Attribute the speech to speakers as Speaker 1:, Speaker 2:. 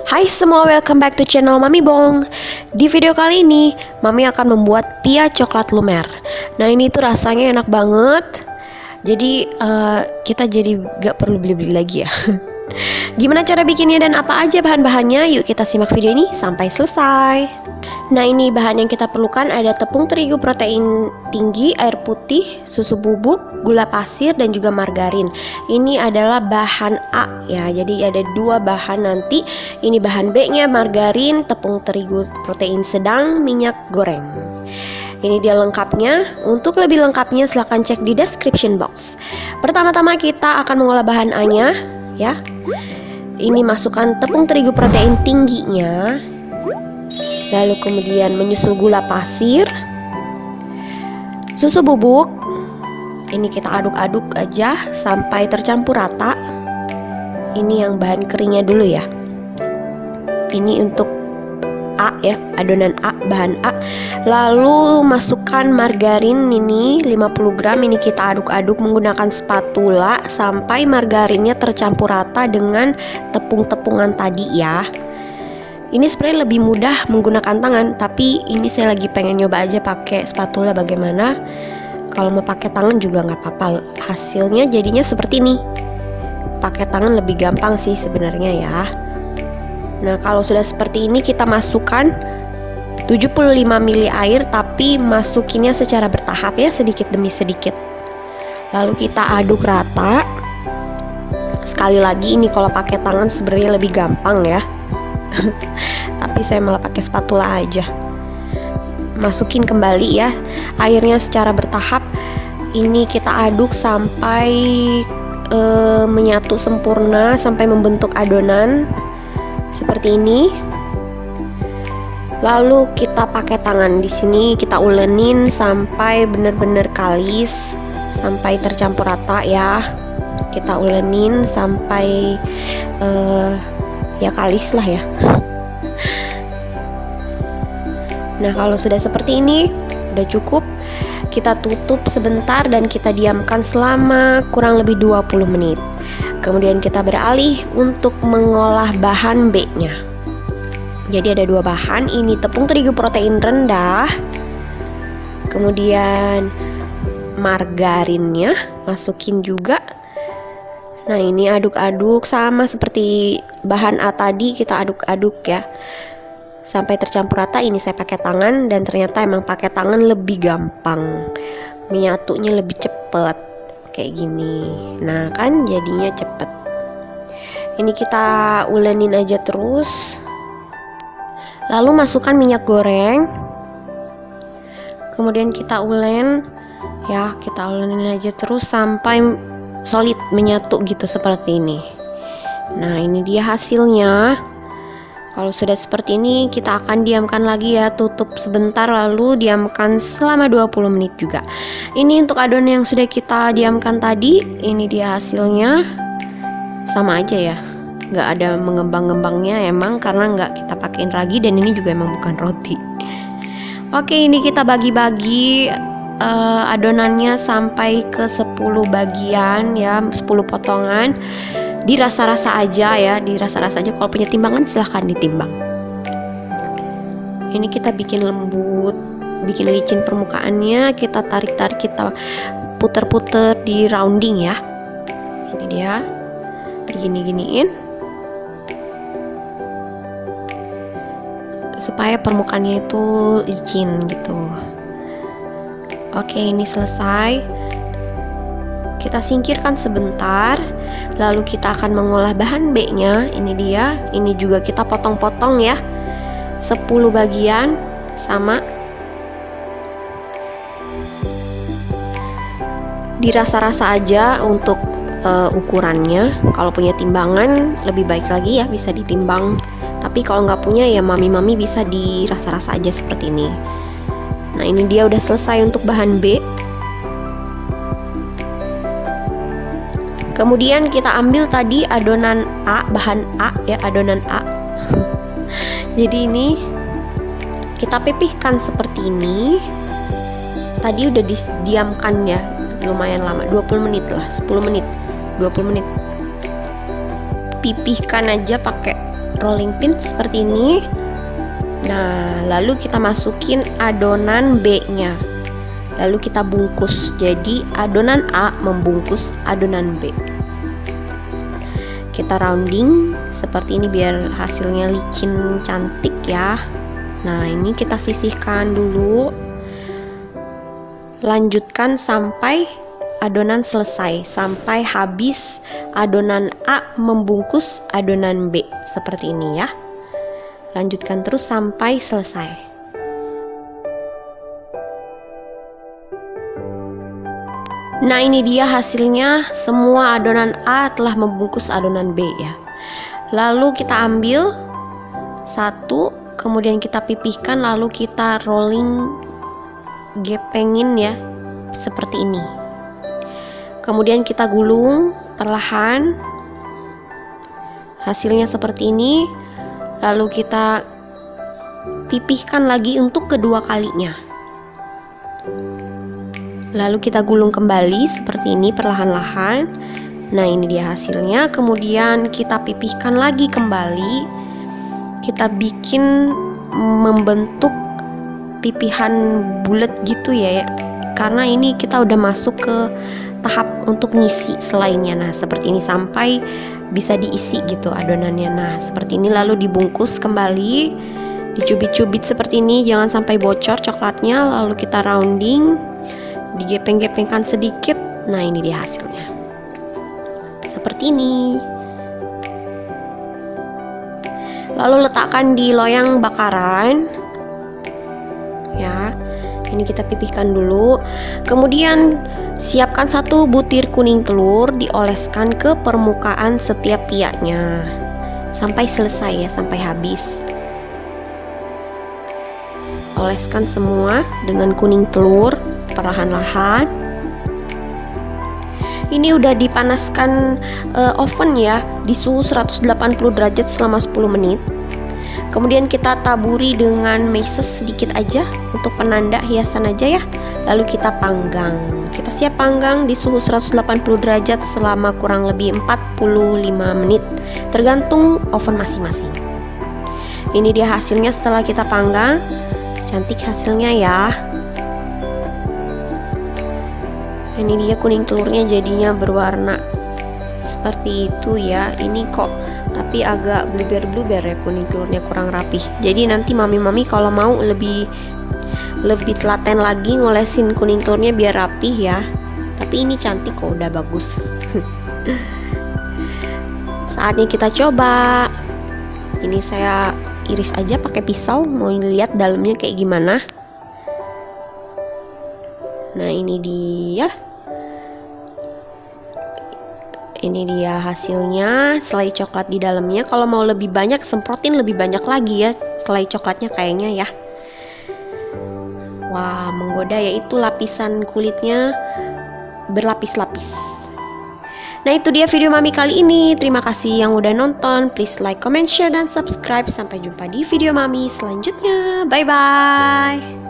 Speaker 1: Hai semua, welcome back to channel Mami Bong. Di video kali ini, Mami akan membuat pia coklat lumer. Nah ini tuh rasanya enak banget. Jadi kita jadi gak perlu beli-beli lagi ya. Gimana cara bikinnya dan apa aja bahan-bahannya? Yuk kita simak video ini sampai selesai. Nah ini bahan yang kita perlukan ada tepung terigu protein tinggi, air putih, susu bubuk, gula pasir, dan juga margarin. Ini adalah bahan A ya, jadi ada dua bahan nanti. Ini bahan B nya margarin, tepung terigu protein sedang, minyak goreng. Ini dia lengkapnya. Untuk lebih lengkapnya silahkan cek di description box. Pertama-tama kita akan mengolah bahan A nya ya. Ini masukkan tepung terigu protein tingginya, lalu kemudian menyusul gula pasir, susu bubuk. Ini kita aduk-aduk aja sampai tercampur rata. Ini yang bahan keringnya dulu ya. Ini untuk A ya, adonan A, bahan A. Lalu masukkan margarin ini 50 gram. Ini kita aduk-aduk menggunakan spatula sampai margarinnya tercampur rata dengan tepung-tepungan tadi ya. Ini sebenarnya lebih mudah menggunakan tangan, tapi ini saya lagi pengen nyoba aja pakai spatula bagaimana. Kalau mau pakai tangan juga nggak apa-apa. Hasilnya jadinya seperti ini. Pakai tangan lebih gampang sih sebenarnya ya. Nah kalau sudah seperti ini kita masukkan 75 ml air, tapi masukinnya secara bertahap ya, sedikit demi sedikit. Lalu kita aduk rata. Sekali lagi ini kalau pakai tangan sebenarnya lebih gampang ya. Tapi saya malah pakai spatula aja. Masukin kembali ya airnya secara bertahap. Ini kita aduk sampai menyatu sempurna, sampai membentuk adonan seperti ini. Lalu kita pakai tangan di sini, kita ulenin sampai benar-benar kalis, sampai tercampur rata ya. Kita ulenin sampai ya kalis lah ya. Nah kalau sudah seperti ini udah cukup. Kita tutup sebentar dan kita diamkan selama kurang lebih 20 menit. Kemudian kita beralih untuk mengolah bahan B nya. Jadi ada dua bahan. Ini tepung terigu protein rendah, kemudian margarinnya masukin juga. Nah ini aduk-aduk sama seperti bahan A tadi, kita aduk-aduk ya sampai tercampur rata. Ini saya pakai tangan dan ternyata emang pakai tangan lebih gampang, menyatunya lebih cepet kayak gini. Nah kan jadinya cepet. Ini kita ulenin aja terus. Lalu masukkan minyak goreng, kemudian kita ulen ya, kita ulenin aja terus sampai solid, menyatu gitu seperti ini. Nah ini dia hasilnya. Kalau sudah seperti ini kita akan diamkan lagi ya, tutup sebentar lalu diamkan selama 20 menit juga. Ini untuk adonan yang sudah kita diamkan tadi. Ini dia hasilnya. Sama aja ya, nggak ada mengembang-ngembangnya emang karena nggak kita pakein ragi, dan ini juga emang bukan roti. Oke, ini kita bagi-bagi adonannya sampai ke 10 bagian ya, 10 potongan. Dirasa-rasa aja ya, dirasa-rasa aja. Kalau punya timbangan silahkan ditimbang. Ini kita bikin lembut, bikin licin permukaannya. Kita tarik-tarik, kita puter-puter di rounding ya. Ini dia, digini-giniin supaya permukaannya itu licin gitu. Oke, ini selesai. Kita singkirkan sebentar. Lalu kita akan mengolah bahan B nya. Ini dia. Ini juga kita potong-potong ya, 10 bagian sama. Dirasa-rasa aja untuk ukurannya. Kalau punya timbangan lebih baik lagi ya, bisa ditimbang. Tapi kalau nggak punya ya mami-mami bisa dirasa-rasa aja seperti ini. Nah ini dia udah selesai untuk bahan B. Kemudian kita ambil tadi adonan A, bahan A ya, adonan A. Jadi ini kita pipihkan seperti ini. Tadi udah didiamkan ya lumayan lama, 20 menit lah, 10 menit, 20 menit. Pipihkan aja pakai rolling pin seperti ini. Nah, lalu kita masukin adonan B-nya. Lalu kita bungkus. Jadi adonan A membungkus adonan B. Kita rounding seperti ini biar hasilnya licin cantik ya. Nah, ini kita sisihkan dulu. Lanjutkan sampai adonan selesai, sampai habis adonan A membungkus adonan B seperti ini ya. Lanjutkan terus sampai selesai. Nah, ini dia hasilnya, semua adonan A telah membungkus adonan B ya. Lalu kita ambil satu, kemudian kita pipihkan, lalu kita rolling, gepengin ya, seperti ini. Kemudian kita gulung perlahan. Hasilnya seperti ini. Lalu kita pipihkan lagi untuk kedua kalinya. Lalu kita gulung kembali seperti ini perlahan-lahan. Nah, ini dia hasilnya. Kemudian kita pipihkan lagi kembali. Kita bikin membentuk pipihan bulat gitu ya. Karena ini kita udah masuk ke tahap untuk ngisi selainnya. Nah, seperti ini sampai bisa diisi gitu adonannya. Nah, seperti ini lalu dibungkus kembali, dicubit-cubit seperti ini, jangan sampai bocor coklatnya. Lalu kita rounding, digepeng-gepengkan sedikit. Nah, ini dia hasilnya. Seperti ini. Lalu letakkan di loyang bakaran. Ya. Ini kita pipihkan dulu. Kemudian siapkan 1 butir kuning telur, dioleskan ke permukaan setiap pihaknya sampai selesai ya, sampai habis. Oleskan semua dengan kuning telur perlahan-lahan. Ini udah dipanaskan oven ya di suhu 180 derajat selama 10 menit. Kemudian kita taburi dengan meses sedikit aja untuk penanda hiasan aja ya. Lalu kita panggang. Kita siap panggang di suhu 180 derajat selama kurang lebih 45 menit, tergantung oven masing-masing. Ini dia hasilnya setelah kita panggang. Cantik hasilnya ya. Ini dia kuning telurnya jadinya berwarna seperti itu ya. Ini kok tapi agak bluber-bluber ya, kuning telurnya kurang rapih. Jadi nanti mami-mami kalau mau lebih telaten lagi ngolesin kuning telurnya biar rapih ya. Tapi ini cantik kok, udah bagus. Saatnya kita coba. Ini saya iris aja pakai pisau, mau lihat dalamnya kayak gimana. Nah, ini dia. Ini dia hasilnya, selai coklat di dalamnya. Kalau mau lebih banyak, semprotin lebih banyak lagi ya selai coklatnya kayaknya ya. Wah, menggoda ya, itu lapisan kulitnya berlapis-lapis. Nah, itu dia video mami kali ini. Terima kasih yang udah nonton. Please like, comment, share, dan subscribe. Sampai jumpa di video mami selanjutnya. Bye-bye.